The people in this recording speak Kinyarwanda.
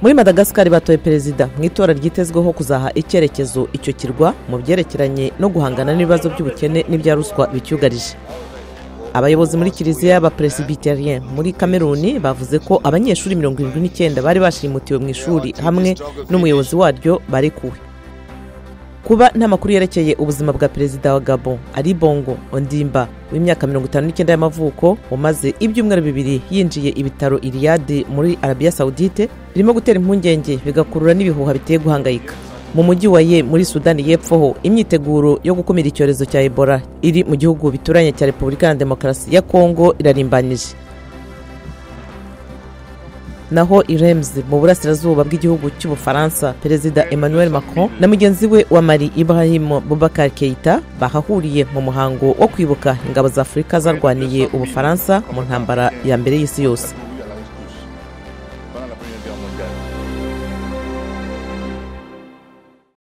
Muri Madagascar batoye perezida mu itora ryitezweho kuzaha icyerekezo icyo kirwa mu byerekeranye no guhangana n'ibibazo by'ubukene n'ibya ruswa bicyugarije. Abayobozi muri kiliziya y'abapresbyterien muri Kameruni bavuze ko abanyeshuri 79 bari bashimutiwe mu ishuri hamwe n'umuyobozi waryo barekuwe. Kuba nta makuru yerekeye ubuzima bwa perezida wa Gabon Ali Bongo Ondimba w'imyaka 59 y'amavuko umaze ibyumweru bibiri yinjiye ibitaro Riyadh muri Arabia Saudite birimo gutera impungenge bigakurura n'ibihuha biteye guhangayika. Mu mujyi wa Ye muri Sudani y'Epfo ho imyiteguro yo gukumira icyorezo cya Ebola iri mu gihugu bituranye cya Repubulika ya Demokarasi ya Kongo irarimbanije. Naho Irems mu burasirazuba bw'igihugu cy'Ubufaransa, perezida Emmanuel Macron na mugenzi we wa Mali Ibrahim Boubacar Keïta bahahuriye mu muhango wo kwibuka ingabo za Afurika zarwaniye Ubufaransa mu ntambara ya mbere y'isi yose.